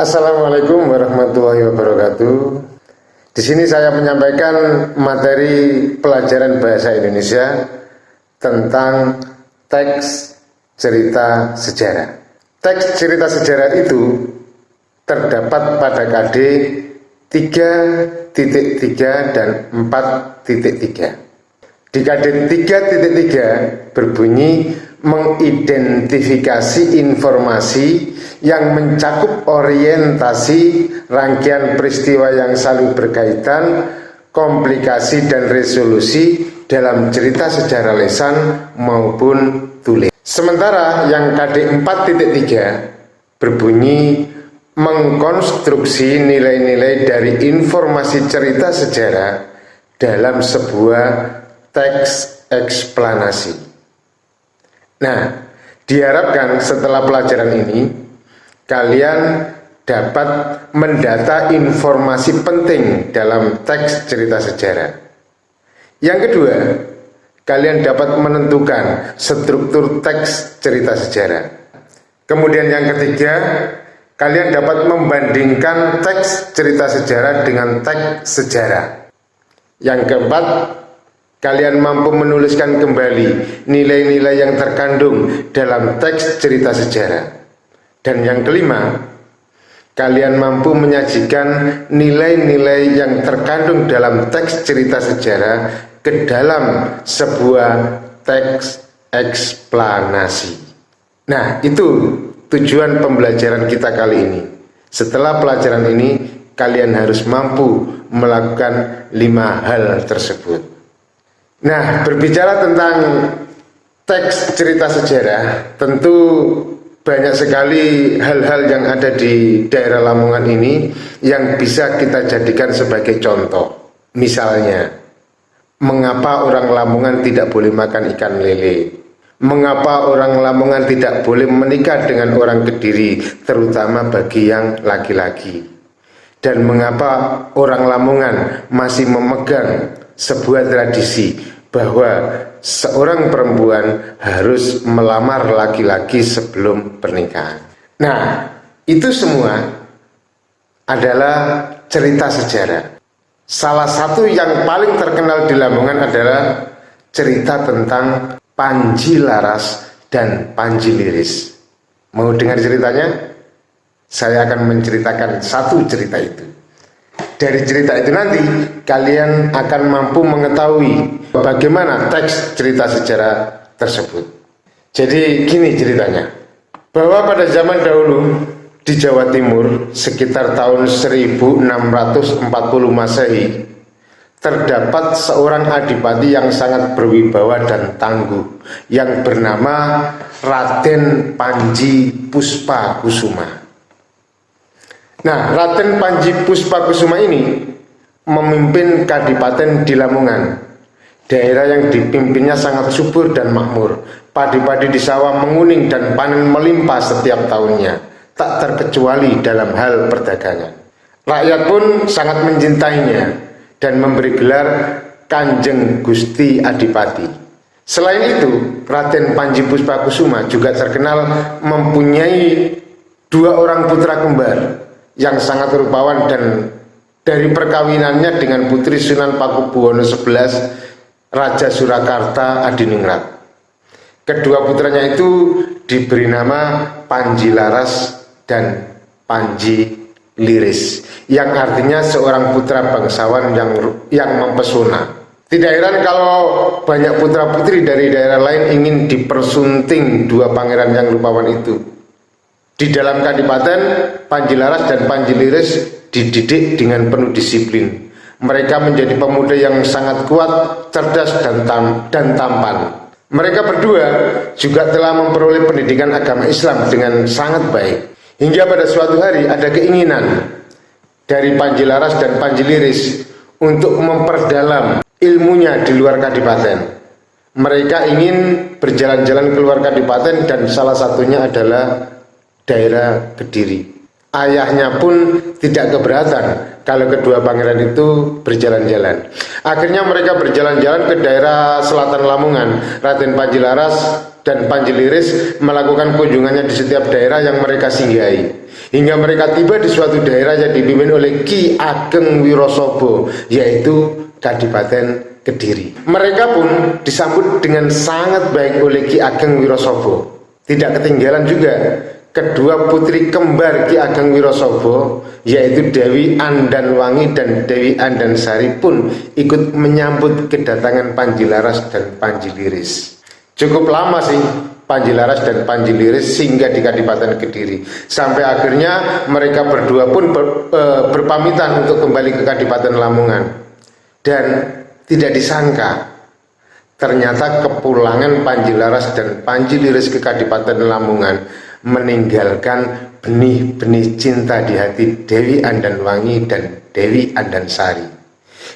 Assalamualaikum warahmatullahi wabarakatuh. Di sini saya menyampaikan materi pelajaran bahasa Indonesia tentang teks cerita sejarah. Teks cerita sejarah itu terdapat pada KD 3.3 dan 4.3. Di KD 3.3 berbunyi mengidentifikasi informasi yang mencakup orientasi rangkaian peristiwa yang saling berkaitan, komplikasi dan resolusi dalam cerita sejarah lisan maupun tulis. Sementara yang KD 4.3 berbunyi mengkonstruksi nilai-nilai dari informasi cerita sejarah dalam sebuah teks eksplanasi. Nah, diharapkan setelah pelajaran ini kalian dapat mendata informasi penting dalam teks cerita sejarah. Yang kedua, kalian dapat menentukan struktur teks cerita sejarah. Kemudian yang ketiga, kalian dapat membandingkan teks cerita sejarah dengan teks sejarah. Yang keempat, kalian mampu menuliskan kembali nilai-nilai yang terkandung dalam teks cerita sejarah. Dan yang kelima, kalian mampu menyajikan nilai-nilai yang terkandung dalam teks cerita sejarah ke dalam sebuah teks eksplanasi. Nah, itu tujuan pembelajaran kita kali ini. Setelah pelajaran ini, kalian harus mampu melakukan 5 hal tersebut. Nah, berbicara tentang teks cerita sejarah, tentu banyak sekali hal-hal yang ada di daerah Lamongan ini yang bisa kita jadikan sebagai contoh. Misalnya, mengapa orang Lamongan tidak boleh makan ikan lele? Mengapa orang Lamongan tidak boleh menikah dengan orang Kediri, terutama bagi yang laki-laki? Dan mengapa orang Lamongan masih memegang sebuah tradisi bahwa seorang perempuan harus melamar laki-laki sebelum pernikahan. Nah, itu semua adalah cerita sejarah. Salah satu yang paling terkenal di Lamongan adalah cerita tentang Panji Laras dan Panji Liris. Mau dengar ceritanya? Saya akan menceritakan satu cerita itu. Dari cerita itu nanti kalian akan mampu mengetahui bagaimana teks cerita sejarah tersebut. Jadi gini ceritanya, bahwa pada zaman dahulu di Jawa Timur sekitar tahun 1640 Masehi terdapat seorang adipati yang sangat berwibawa dan tangguh yang bernama Raden Panji Puspakusuma. Nah, Raden Panji Puspakusuma ini memimpin kadipaten di Lamongan. Daerah yang dipimpinnya sangat subur dan makmur. Padi-padi di sawah menguning dan panen melimpah setiap tahunnya, tak terkecuali dalam hal perdagangan. Rakyat pun sangat mencintainya dan memberi gelar Kanjeng Gusti Adipati. Selain itu, Raden Panji Puspakusuma juga terkenal mempunyai 2 orang putra kembar yang sangat rupawan, dan dari perkawinannya dengan putri Sunan Pakubuwono XI Raja Surakarta Adiningrat. Kedua putranya itu diberi nama Panji Laras dan Panji Liris, yang artinya seorang putra bangsawan yang mempesona. Tidak heran kalau banyak putra putri dari daerah lain ingin dipersunting 2 pangeran yang rupawan itu. Di dalam kadipaten, Panji Laras dan Panji Liris dididik dengan penuh disiplin. Mereka menjadi pemuda yang sangat kuat, cerdas dan tampan. Mereka berdua juga telah memperoleh pendidikan agama Islam dengan sangat baik. Hingga pada suatu hari ada keinginan dari Panji Laras dan Panji Liris untuk memperdalam ilmunya di luar kadipaten. Mereka ingin berjalan-jalan keluar kadipaten dan salah satunya adalah daerah Kediri. Ayahnya pun tidak keberatan kalau kedua pangeran itu berjalan-jalan. Akhirnya mereka berjalan-jalan ke daerah selatan Lamongan. Raden Panji Laras dan Panji Liris melakukan kunjungannya di setiap daerah yang mereka singgahi. hingga mereka tiba di suatu daerah yang dipimpin oleh Ki Ageng Wirasaba, yaitu Kadipaten Kediri. Mereka pun disambut dengan sangat baik oleh Ki Ageng Wirasaba. Tidak ketinggalan juga kedua putri kembar Ki Ageng Wirasaba, yaitu Dewi Andanwangi dan Dewi Andansari pun ikut menyambut kedatangan Panji Laras dan Panji Liris. Cukup lama sih Panji Laras dan Panji Liris singgah di Kadipaten Kediri, sampai akhirnya mereka berdua pun berpamitan untuk kembali ke Kadipaten Lamongan. Dan tidak disangka ternyata kepulangan Panji Laras dan Panji Liris ke Kadipaten Lamongan meninggalkan benih-benih cinta di hati Dewi Andanwangi dan Dewi Andansari.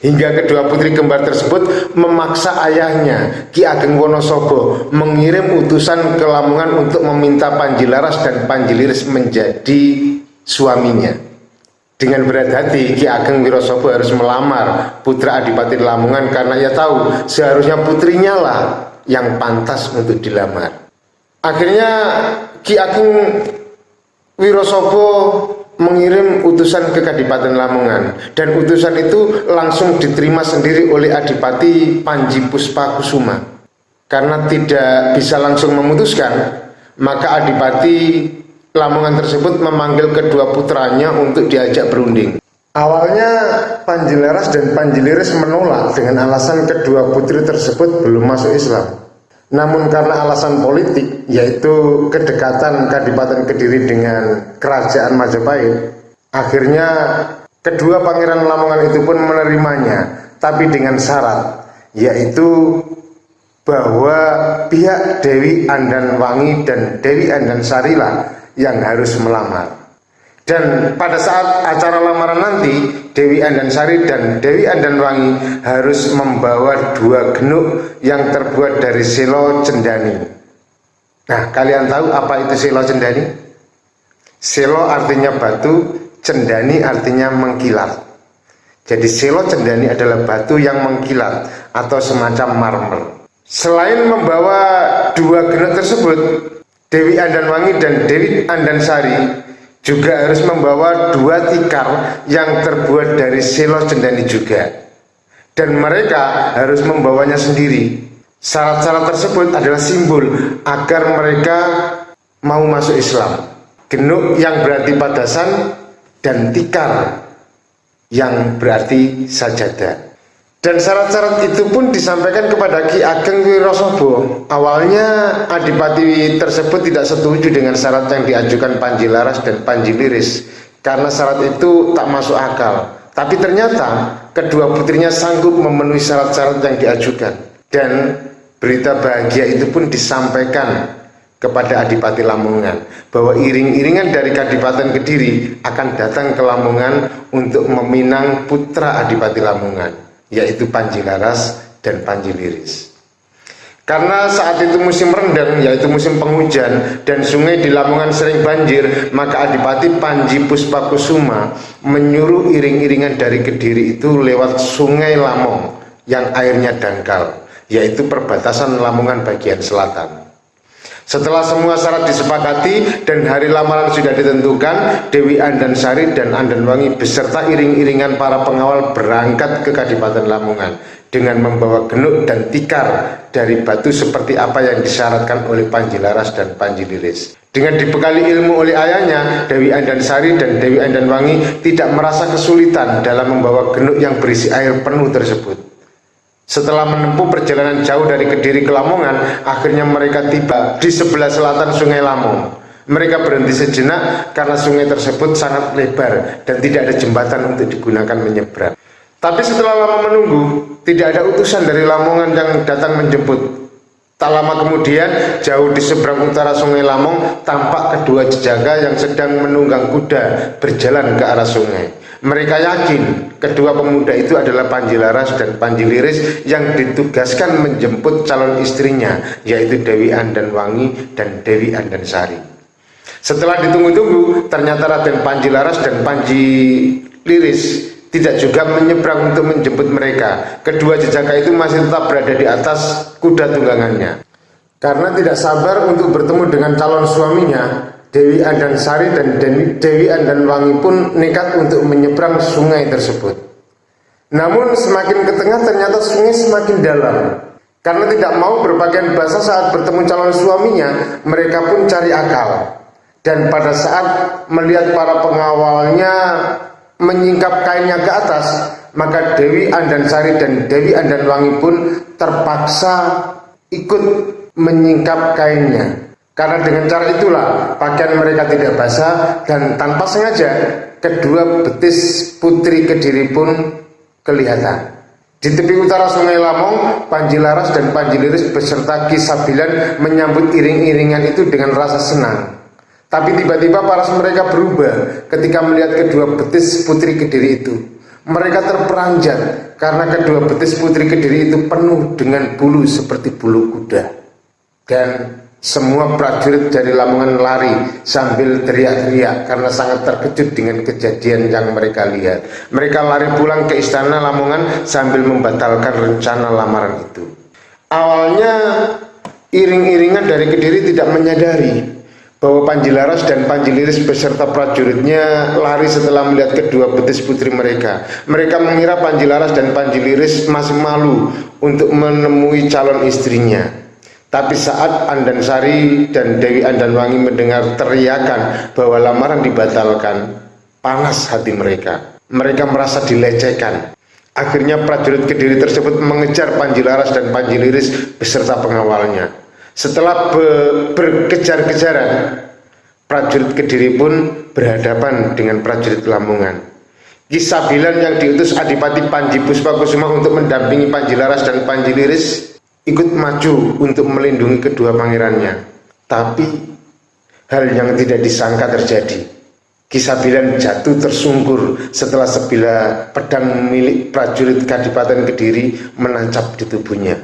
Hingga kedua putri kembar tersebut memaksa ayahnya Ki Ageng Wonosobo mengirim utusan ke Lamongan untuk meminta Panji Laras dan Panji Liris menjadi suaminya. Dengan berat hati Ki Ageng Wirasaba harus melamar putra Adipati Lamongan karena ia tahu seharusnya putrinya lah yang pantas untuk dilamar. Akhirnya Ki Ageng Wirasaba mengirim utusan ke Kadipaten Lamongan, dan utusan itu langsung diterima sendiri oleh Adipati Panji Puspakusuma. Karena tidak bisa langsung memutuskan, maka Adipati Lamongan tersebut memanggil kedua putranya untuk diajak berunding. Awalnya Panji Laras dan Panji Liris menolak dengan alasan kedua putri tersebut belum masuk Islam. Namun karena alasan politik, yaitu kedekatan Kadipaten Kediri dengan Kerajaan Majapahit, akhirnya kedua pangeran Lamongan itu pun menerimanya, tapi dengan syarat, yaitu bahwa pihak Dewi Andanwangi dan Dewi Andansari lah yang harus melamar. Dan pada saat acara lamaran nanti, Dewi Andansari dan Dewi Andanwangi harus membawa 2 genuk yang terbuat dari selo cendani. Nah, kalian tahu apa itu selo cendani? Selo artinya batu, cendani artinya mengkilat. Jadi selo cendani adalah batu yang mengkilat atau semacam marmer. Selain membawa 2 genuk tersebut, Dewi Andanwangi dan Dewi Andansari juga harus membawa 2 tikar yang terbuat dari selo cendani juga, dan mereka harus membawanya sendiri. Syarat-syarat tersebut adalah simbol agar mereka mau masuk Islam. Genuk yang berarti padasan dan tikar yang berarti sajadah. Dan syarat-syarat itu pun disampaikan kepada Ki Ageng Wirasaba. Awalnya Adipati tersebut tidak setuju dengan syarat yang diajukan Panji Laras dan Panji Liris, karena syarat itu tak masuk akal. Tapi ternyata kedua putrinya sanggup memenuhi syarat-syarat yang diajukan. Dan berita bahagia itu pun disampaikan kepada Adipati Lamongan, bahwa iring-iringan dari Kadipaten Kediri akan datang ke Lamongan untuk meminang putra Adipati Lamongan, yaitu Panji Laras dan Panji Liris. Karena saat itu musim rendang, yaitu musim penghujan, dan sungai di Lamongan sering banjir, maka Adipati Panji Puspakusuma menyuruh iring-iringan dari Kediri itu lewat sungai Lamong yang airnya dangkal, yaitu perbatasan Lamongan bagian selatan. Setelah semua syarat disepakati dan hari lamaran sudah ditentukan, Dewi Andansari dan Andanwangi beserta iring-iringan para pengawal berangkat ke Kadipaten Lamongan dengan membawa genuk dan tikar dari batu seperti apa yang disyaratkan oleh Panji Laras dan Panji Liris. Dengan dibekali ilmu oleh ayahnya, Dewi Andansari dan Dewi Andanwangi tidak merasa kesulitan dalam membawa genuk yang berisi air penuh tersebut. Setelah menempuh perjalanan jauh dari Kediri ke Lamongan, akhirnya mereka tiba di sebelah selatan Sungai Lamong. Mereka berhenti sejenak karena sungai tersebut sangat lebar dan tidak ada jembatan untuk digunakan menyeberang. Tapi setelah lama menunggu, tidak ada utusan dari Lamongan yang datang menjemput. Tak lama kemudian, jauh di seberang utara Sungai Lamong, tampak kedua jejaka yang sedang menunggang kuda berjalan ke arah sungai. Mereka yakin kedua pemuda itu adalah Panji Laras dan Panji Liris yang ditugaskan menjemput calon istrinya, yaitu Dewi Andanwangi dan Dewi Andansari. Setelah ditunggu-tunggu, ternyata Raden Panji Laras dan Panji Liris tidak juga menyeberang untuk menjemput mereka. Kedua jejaka itu masih tetap berada di atas kuda tunggangannya. Karena tidak sabar untuk bertemu dengan calon suaminya, Dewi Andansari dan Dewi Andanwangi pun nekat untuk menyeberang sungai tersebut. Namun semakin ke tengah ternyata sungai semakin dalam. Karena tidak mau berpakaian basah saat bertemu calon suaminya, mereka pun cari akal. Dan pada saat melihat para pengawalnya menyingkap kainnya ke atas, maka Dewi Andansari dan Dewi Andanwangi pun terpaksa ikut menyingkap kainnya. Karena dengan cara itulah pakaian mereka tidak basah, dan tanpa sengaja kedua betis putri Kediri pun kelihatan. Di tepi utara Sungai Lamong, Panji Laras dan Panji Liris beserta Ki Sabilan menyambut iring-iringan itu dengan rasa senang. Tapi tiba-tiba paras mereka berubah ketika melihat kedua betis putri Kediri itu. Mereka terperanjat karena kedua betis putri Kediri itu penuh dengan bulu seperti bulu kuda. Dan semua prajurit dari Lamongan lari sambil teriak-teriak karena sangat terkejut dengan kejadian yang mereka lihat. Mereka lari pulang ke istana Lamongan sambil membatalkan rencana lamaran itu. Awalnya iring-iringan dari Kediri tidak menyadari bahwa Panji Laras dan Panji Liris beserta prajuritnya lari setelah melihat kedua betis putri mereka. Mereka mengira Panji Laras dan Panji Liris masih malu untuk menemui calon istrinya. Tapi saat Andansari dan Dewi Andanwangi mendengar teriakan bahwa lamaran dibatalkan, panas hati mereka. Mereka merasa dilecehkan. Akhirnya prajurit Kediri tersebut mengejar Panji Laras dan Panji Liris beserta pengawalnya. Setelah berkejar-kejaran, prajurit Kediri pun berhadapan dengan prajurit Lamongan. Ki Sabilan yang diutus Adipati Panji Puspakusuma untuk mendampingi Panji Laras dan Panji Liris ikut maju untuk melindungi kedua pangerannya. Tapi hal yang tidak disangka terjadi. Ki Sabilan jatuh tersungkur setelah sebilah pedang milik prajurit Kadipaten Kediri menancap di tubuhnya.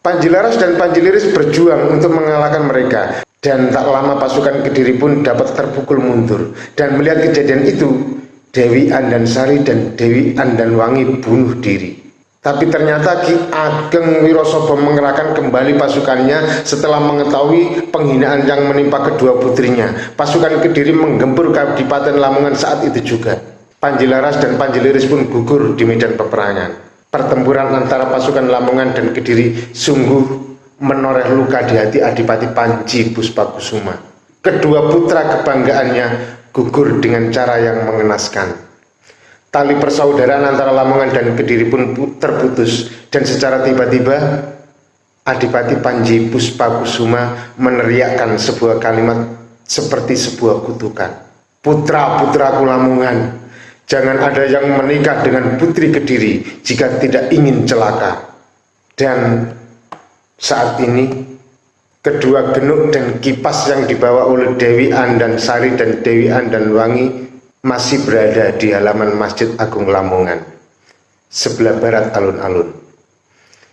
Panji Laras dan Panji Liris berjuang untuk mengalahkan mereka, dan tak lama pasukan Kediri pun dapat terpukul mundur. Dan melihat kejadian itu, Dewi Andansari dan Dewi Andanwangi bunuh diri. Tapi ternyata Ki Ageng Wirosobo mengerahkan kembali pasukannya setelah mengetahui penghinaan yang menimpa kedua putrinya. Pasukan Kediri menggempur Kadipaten Lamongan saat itu juga. Panji Laras dan Panji Liris pun gugur di medan peperangan. Pertempuran antara pasukan Lamongan dan Kediri sungguh menoreh luka di hati Adipati Panji Puspakusuma. Kedua putra kebanggaannya gugur dengan cara yang mengenaskan. Tali persaudaraan antara Lamongan dan Kediri pun terputus, dan secara tiba-tiba Adipati Panji Puspakusuma meneriakkan sebuah kalimat seperti sebuah kutukan. Putra-putraku Lamongan, jangan ada yang menikah dengan putri Kediri jika tidak ingin celaka. Dan saat ini kedua genuk dan kipas yang dibawa oleh Dewi Andansari dan Dewi Andanwangi masih berada di halaman Masjid Agung Lamongan, sebelah barat alun-alun.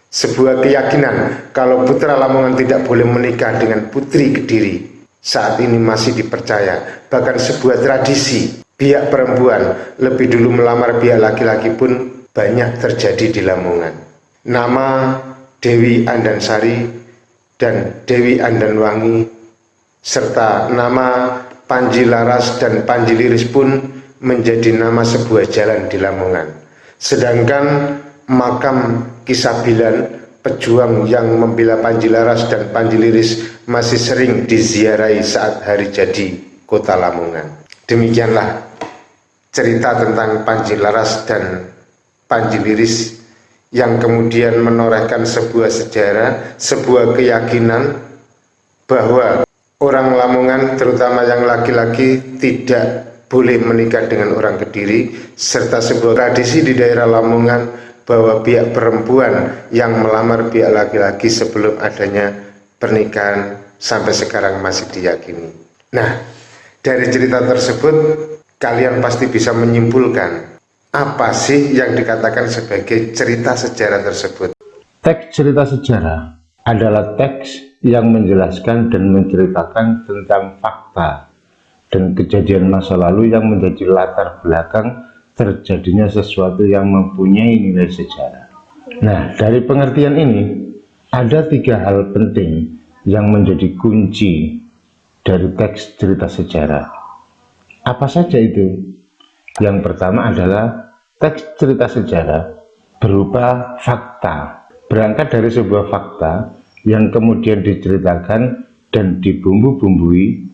Sebuah keyakinan kalau putra Lamongan tidak boleh menikah dengan putri Kediri saat ini masih dipercaya. Bahkan sebuah tradisi pihak perempuan lebih dulu melamar pihak laki-laki pun banyak terjadi di Lamongan. Nama Dewi Andansari dan Dewi Andanwangi serta nama Panji Laras dan Panji Liris pun menjadi nama sebuah jalan di Lamongan. Sedangkan makam Ki Sabilan, pejuang yang membela Panji Laras dan Panji Liris, masih sering diziarahi saat hari jadi kota Lamongan. Demikianlah cerita tentang Panji Laras dan Panji Liris yang kemudian menorehkan sebuah sejarah, sebuah keyakinan bahwa orang Lamongan, terutama yang laki-laki, tidak boleh menikah dengan orang Kediri, serta sebuah tradisi di daerah Lamongan bahwa pihak perempuan yang melamar pihak laki-laki sebelum adanya pernikahan sampai sekarang masih diyakini. Nah, dari cerita tersebut kalian pasti bisa menyimpulkan apa sih yang dikatakan sebagai cerita sejarah tersebut. Teks cerita sejarah adalah teks yang menjelaskan dan menceritakan tentang fakta dan kejadian masa lalu yang menjadi latar belakang terjadinya sesuatu yang mempunyai nilai sejarah. Nah, dari pengertian ini ada 3 hal penting yang menjadi kunci dari teks cerita sejarah. Apa saja itu? Yang pertama adalah teks cerita sejarah berupa fakta, berangkat dari sebuah fakta yang kemudian diceritakan dan dibumbu-bumbui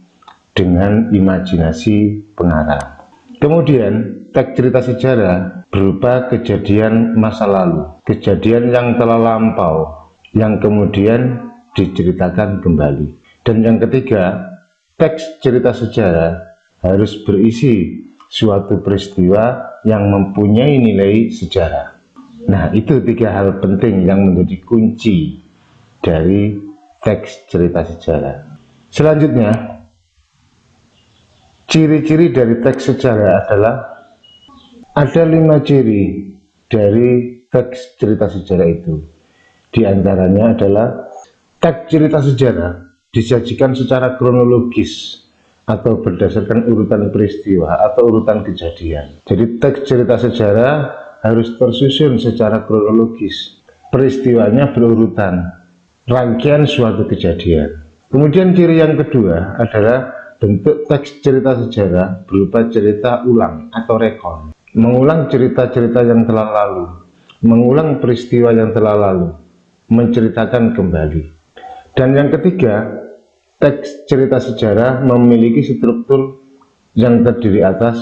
dengan imajinasi pengarang. Kemudian teks cerita sejarah berupa kejadian masa lalu, kejadian yang telah lampau yang kemudian diceritakan kembali. Dan yang ketiga, teks cerita sejarah harus berisi suatu peristiwa yang mempunyai nilai sejarah. Nah, itu tiga hal penting yang menjadi kunci dari teks cerita sejarah. Selanjutnya, ciri-ciri dari teks sejarah adalah ada 5 ciri dari teks cerita sejarah itu. Di antaranya adalah teks cerita sejarah disajikan secara kronologis atau berdasarkan urutan peristiwa atau urutan kejadian. Jadi teks cerita sejarah harus tersusun secara kronologis, peristiwanya berurutan, rangkaian suatu kejadian. Kemudian ciri yang kedua adalah bentuk teks cerita sejarah berupa cerita ulang atau rekon, mengulang cerita-cerita yang telah lalu, mengulang peristiwa yang telah lalu, menceritakan kembali. Dan yang ketiga, teks cerita sejarah memiliki struktur yang terdiri atas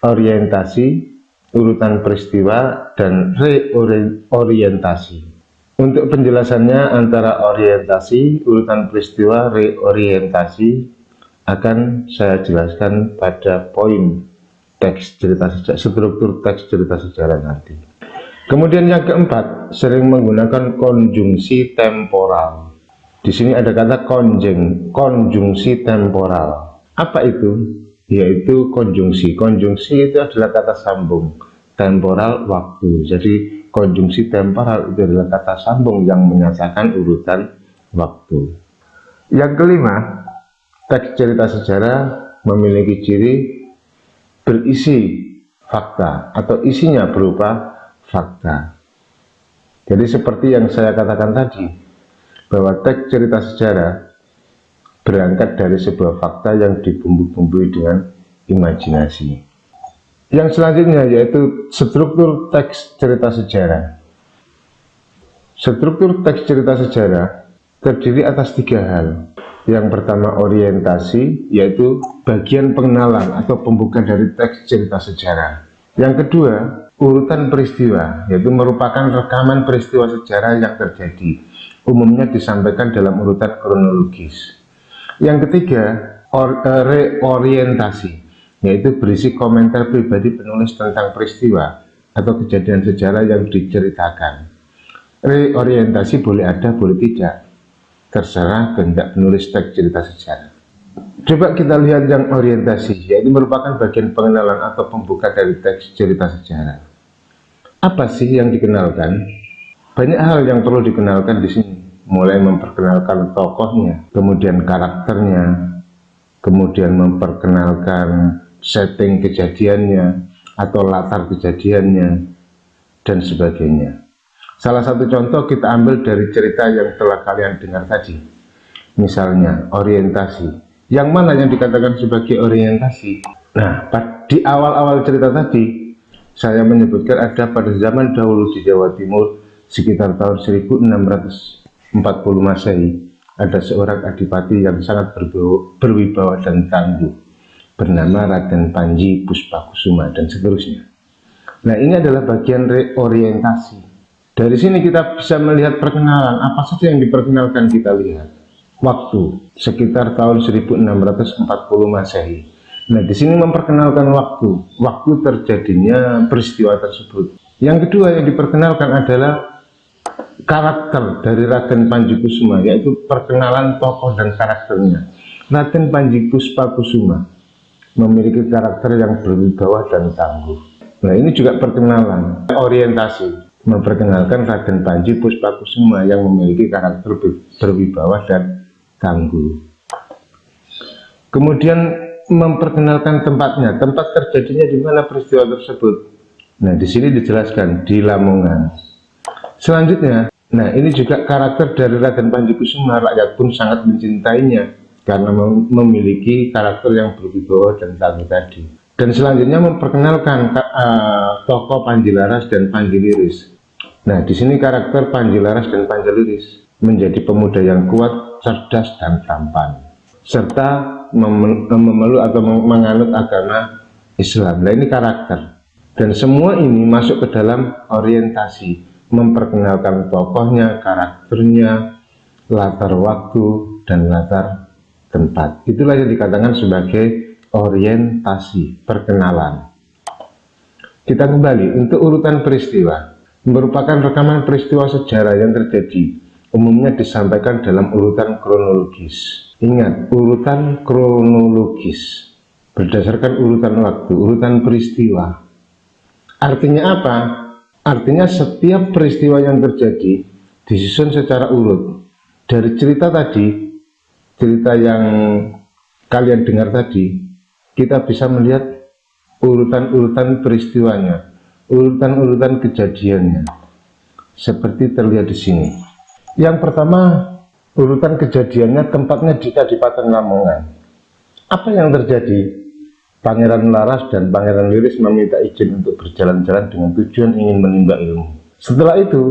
orientasi, urutan peristiwa, dan reorientasi. Untuk penjelasannya antara orientasi, urutan peristiwa, reorientasi akan saya jelaskan pada poin teks cerita sejarah, struktur teks cerita sejarah nanti. Kemudian yang keempat, sering menggunakan konjungsi temporal. Di sini ada kata konjungsi temporal. Apa itu? Yaitu konjungsi. Konjungsi itu adalah kata sambung, temporal waktu. Jadi konjungsi temporal itu adalah kata sambung yang menyatakan urutan waktu. Yang kelima, teks cerita sejarah memiliki ciri berisi fakta atau isinya berupa fakta. Jadi seperti yang saya katakan tadi, bahwa teks cerita sejarah berangkat dari sebuah fakta yang dibumbu-bumbui dengan imajinasi. Yang selanjutnya yaitu struktur teks cerita sejarah. Struktur teks cerita sejarah terdiri atas 3 hal. Yang pertama orientasi, yaitu bagian pengenalan atau pembuka dari teks cerita sejarah. Yang kedua, urutan peristiwa, yaitu merupakan rekaman peristiwa sejarah yang terjadi, umumnya disampaikan dalam urutan kronologis. Yang ketiga, reorientasi, yaitu berisi komentar pribadi penulis tentang peristiwa atau kejadian sejarah yang diceritakan. Reorientasi boleh ada, boleh tidak, terserah kehendak penulis teks cerita sejarah. Coba kita lihat yang orientasi, yaitu merupakan bagian pengenalan atau pembuka dari teks cerita sejarah. Apa sih yang dikenalkan? Banyak hal yang perlu dikenalkan di sini, mulai memperkenalkan tokohnya, kemudian karakternya, kemudian memperkenalkan setting kejadiannya atau latar kejadiannya, dan sebagainya. Salah satu contoh kita ambil dari cerita yang telah kalian dengar tadi. Misalnya orientasi. Yang mana yang dikatakan sebagai orientasi? Nah, di awal-awal cerita tadi saya menyebutkan ada pada zaman dahulu di Jawa Timur sekitar tahun 1640 Masehi, ada seorang adipati yang sangat berwibawa dan tangguh bernama Raden Panji Puspakusuma dan seterusnya. Nah, ini adalah bagian reorientasi. Dari sini kita bisa melihat perkenalan, apa saja yang diperkenalkan kita lihat. Waktu, sekitar tahun 1640 Masehi. Nah, di sini memperkenalkan waktu terjadinya peristiwa tersebut. Yang kedua yang diperkenalkan adalah karakter dari Raden Panji Kusuma, yaitu perkenalan tokoh dan karakternya. Raden Panji Puspakusuma memiliki karakter yang berwibawa dan tangguh. Nah, ini juga perkenalan, orientasi, memperkenalkan Raden Panji Puspakusuma yang memiliki karakter berwibawa dan tangguh. Kemudian memperkenalkan tempatnya, tempat terjadinya di mana peristiwa tersebut. Nah, di sini dijelaskan di Lamongan. Selanjutnya, nah ini juga karakter dari Raden Panji Kusuma, rakyat pun sangat mencintainya. karena memiliki karakter yang berwibawa dan tangguh tadi. Dan selanjutnya memperkenalkan tokoh Panji Laras dan Panji Liris. Nah, di sini karakter Panji Laras dan Panji Liris menjadi pemuda yang kuat, cerdas, dan tampan, serta memeluk atau menganut agama Islam. Nah, ini karakter. Dan semua ini masuk ke dalam orientasi, memperkenalkan tokohnya, karakternya, latar waktu, dan latar tempat. Itulah yang dikatakan sebagai orientasi, perkenalan. Kita kembali untuk urutan peristiwa. Merupakan rekaman peristiwa sejarah yang terjadi, umumnya disampaikan dalam urutan kronologis. Ingat, urutan kronologis berdasarkan urutan waktu, urutan peristiwa. Artinya apa? Artinya setiap peristiwa yang terjadi disusun secara urut. Dari cerita tadi, cerita yang kalian dengar tadi, kita bisa melihat urutan-urutan peristiwanya, urutan-urutan kejadiannya, seperti terlihat di sini. Yang pertama, urutan kejadiannya tempatnya di Kadipaten Lamongan. Apa yang terjadi? Pangeran Laras dan Pangeran Liris meminta izin untuk berjalan-jalan dengan tujuan ingin menimba ilmu. Setelah itu,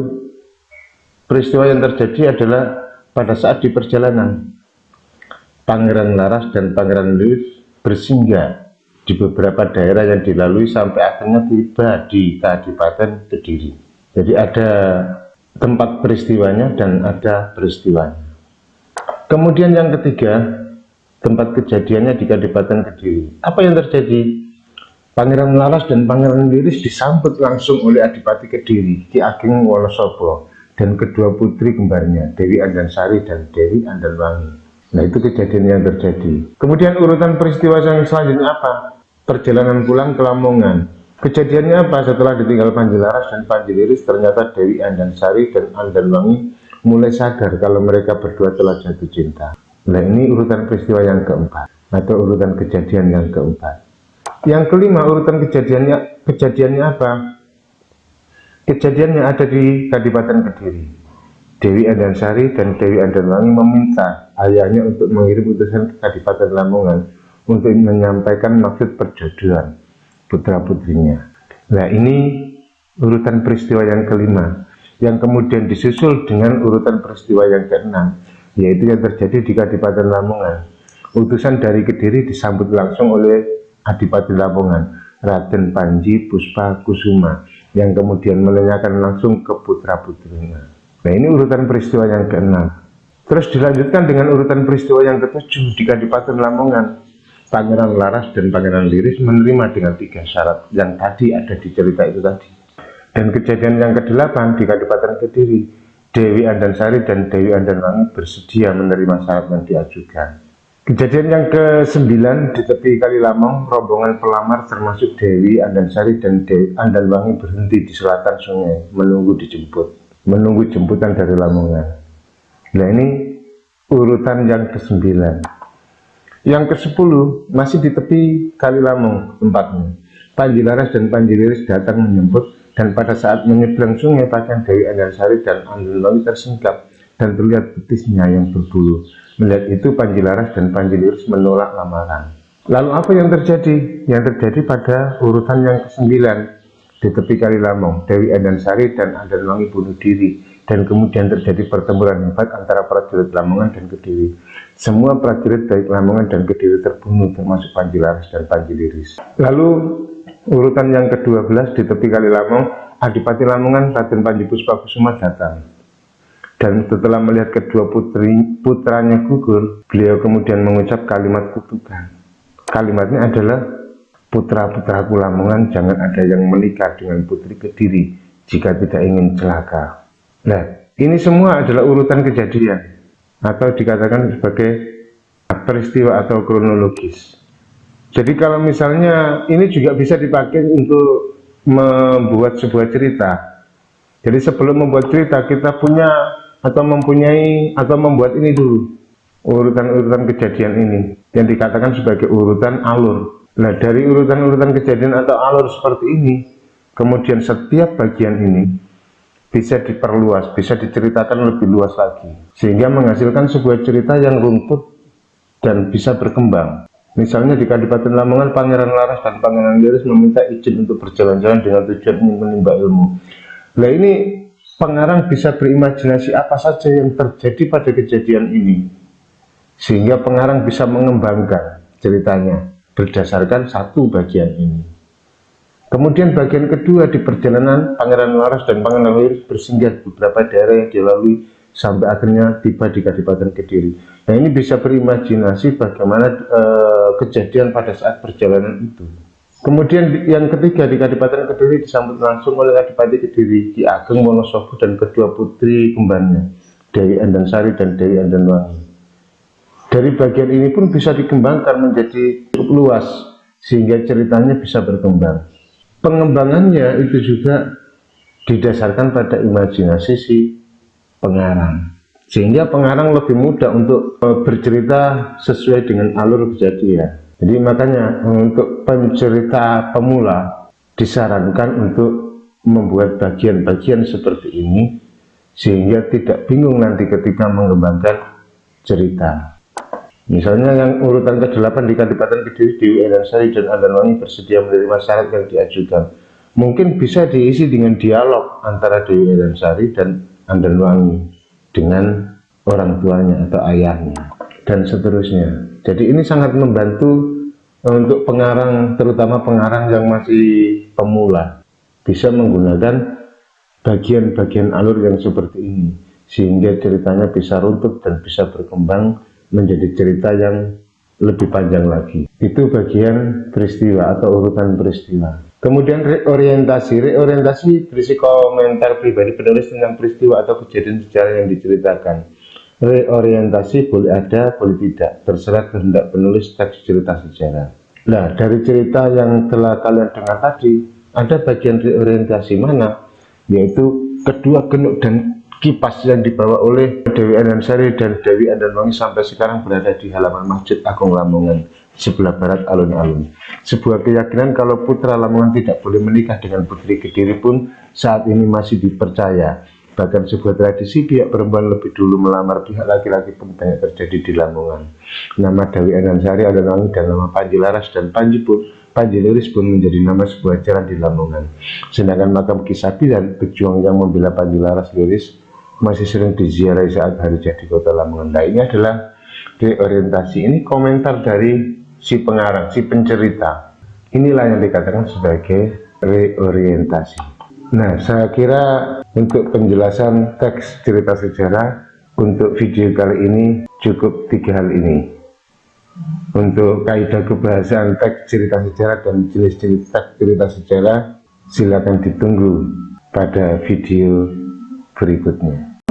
peristiwa yang terjadi adalah pada saat di perjalanan, Pangeran Laras dan Pangeran Liris bersinggah di beberapa daerah yang dilalui sampai akhirnya tiba di Kadipaten Kediri. Jadi ada tempat peristiwanya dan ada peristiwanya. Kemudian yang ketiga, tempat kejadiannya di Kadipaten Kediri. Apa yang terjadi? Pangeran Laras dan Pangeran Liris disambut langsung oleh Adipati Kediri, Ki Ageng Wonosobo, dan kedua putri kembarnya, Dewi Andansari dan Dewi Andalwangi. Nah, itu kejadian yang terjadi. Kemudian urutan peristiwa yang selanjutnya apa? Perjalanan pulang ke Lamongan. Kejadiannya apa? Setelah ditinggal Panji Laras dan Panji Liris, ternyata Dewi Andansari dan Andalwangi mulai sadar kalau mereka berdua telah jatuh cinta. Nah, ini urutan peristiwa yang keempat, atau urutan kejadian yang keempat. Yang kelima, urutan kejadiannya apa? Kejadiannya ada di Kadipaten Kediri. Dewi Andansari dan Dewi Andalwangi meminta ayahnya untuk mengirim utusan ke Kadipaten Lamongan untuk menyampaikan maksud perjodohan putra-putrinya. Nah, ini urutan peristiwa yang kelima, yang kemudian disusul dengan urutan peristiwa yang keenam, yaitu yang terjadi di Kadipaten Lamongan. Utusan dari Kediri disambut langsung oleh Adipati Lamongan, Raden Panji Puspa Kusuma, yang kemudian menanyakan langsung ke putra-putrinya. Nah, ini urutan peristiwa yang keenam. Terus dilanjutkan dengan urutan peristiwa yang ketujuh di Kadipaten Lamongan. Pangeran Laras dan Pangeran Liris menerima dengan 3 syarat yang tadi ada di cerita itu tadi. Dan kejadian yang ke-8 di Kadipaten Kediri, Dewi Andansari dan Dewi Andalwangi bersedia menerima syarat yang diajukan. Kejadian yang ke-9 di tepi Kali Lamong, rombongan pelamar termasuk Dewi Andansari dan Dewi Andalwangi berhenti di selatan sungai menunggu jemputan dari Lamongan. Nah, ini urutan yang ke-9. Yang ke-10 masih di tepi Kali Lamong tempatnya. Panji Laras dan Panji Liris datang menyebut, dan pada saat menyeberang sungai, pakaian Dewi Andansari dan Andalwangi tersingkap dan terlihat betisnya yang berbulu. Melihat itu, Panji Laras dan Panji Liris menolak lamaran. Lalu apa yang terjadi? Yang terjadi pada urutan yang ke-9 di tepi Kali Lamong, Dewi Andansari dan Andalwangi bunuh diri, dan kemudian terjadi pertempuran hebat antara prajurit Lamongan dan Kediri. Semua prajurit baik Lamongan dan Kediri terbunuh, termasuk Panji Laras dan Panji Liris. Lalu urutan yang ke-12 di tepi Kali Lamong, Adipati Lamongan Raden Panji Puspa Kusuma datang. Dan setelah melihat kedua putranya gugur, beliau kemudian mengucap kalimat kutukan. Kalimatnya adalah, putra-putraku Lamongan, jangan ada yang menikah dengan putri Kediri jika tidak ingin celaka. Nah, ini semua adalah urutan kejadian, atau dikatakan sebagai peristiwa atau kronologis. Jadi kalau misalnya ini juga bisa dipakai untuk membuat sebuah cerita. Jadi sebelum membuat cerita, kita punya atau mempunyai atau membuat ini dulu, urutan-urutan kejadian ini yang dikatakan sebagai urutan alur. Nah, dari urutan-urutan kejadian atau alur seperti ini, kemudian setiap bagian ini bisa diperluas, bisa diceritakan lebih luas lagi, sehingga menghasilkan sebuah cerita yang runtut dan bisa berkembang. Misalnya di Kadipaten Lamongan, Pangeran Laras dan Pangeran Liris meminta izin untuk berjalan-jalan dengan tujuan ingin menimba ilmu. Nah, ini pengarang bisa berimajinasi apa saja yang terjadi pada kejadian ini, sehingga pengarang bisa mengembangkan ceritanya berdasarkan satu bagian ini. Kemudian bagian kedua, di perjalanan Pangeran Laras dan Pangeran Liris bersinggah di beberapa daerah yang dilalui sampai akhirnya tiba di Kadipaten Kediri. Nah, ini bisa berimajinasi bagaimana kejadian pada saat perjalanan itu. Kemudian yang ketiga, di Kadipaten Kediri disambut langsung oleh Adipati Kediri, Ki Ageng Wonosobo dan kedua putri kembarnya, Dewi Andansari dan Dewi Andanwangi. Dari bagian ini pun bisa dikembangkan menjadi cukup luas sehingga ceritanya bisa berkembang. Pengembangannya itu juga didasarkan pada imajinasi si pengarang, sehingga pengarang lebih mudah untuk bercerita sesuai dengan alur kejadian. Jadi makanya untuk pencerita pemula disarankan untuk membuat bagian-bagian seperti ini sehingga tidak bingung nanti ketika mengembangkan cerita. Misalnya yang urutan ke-8 di Kadipaten Kediri, Dewi Andansari dan Andanwangi bersedia menerima syarat yang diajukan. Mungkin bisa diisi dengan dialog antara Dewi Andansari dan Andanwangi dengan orang tuanya atau ayahnya dan seterusnya. Jadi ini sangat membantu untuk pengarang, terutama pengarang yang masih pemula, bisa menggunakan bagian-bagian alur yang seperti ini sehingga ceritanya bisa runtuh dan bisa berkembang menjadi cerita yang lebih panjang lagi. Itu bagian peristiwa atau urutan peristiwa. Kemudian reorientasi berisi komentar pribadi penulis tentang peristiwa atau kejadian sejarah yang diceritakan. Reorientasi boleh ada, boleh tidak, terserah kehendak penulis teks cerita sejarah. Nah, dari cerita yang telah kalian dengar tadi, ada bagian reorientasi mana? Yaitu kedua genuk dan kipas yang dibawa oleh Dewi Andansari dan Dewi Andanwangi sampai sekarang berada di halaman Masjid Agung Lamongan, sebelah barat alun-alun. Sebuah keyakinan kalau putra Lamongan tidak boleh menikah dengan putri Kediri pun saat ini masih dipercaya. Bahkan sebuah tradisi pihak perempuan lebih dulu melamar pihak laki-laki pun banyak terjadi di Lamongan. Nama Dewi Andansari, Andanwangi dan nama Panji Laras dan Panji Liris pun menjadi nama sebuah jalan di Lamongan. Sedangkan makam Ki Sabilan, pejuang yang membela Panji Laras Liris, masih sering diziarahi saat hari jadi kota Lamongan. Nah, ini adalah reorientasi. Ini komentar dari si pengarang, si pencerita. Inilah yang dikatakan sebagai reorientasi. Nah, saya kira untuk penjelasan teks cerita sejarah untuk video kali ini cukup 3 hal ini. Untuk kaidah kebahasaan teks cerita sejarah dan jenis-jenis teks cerita sejarah, silakan ditunggu pada video berikutnya.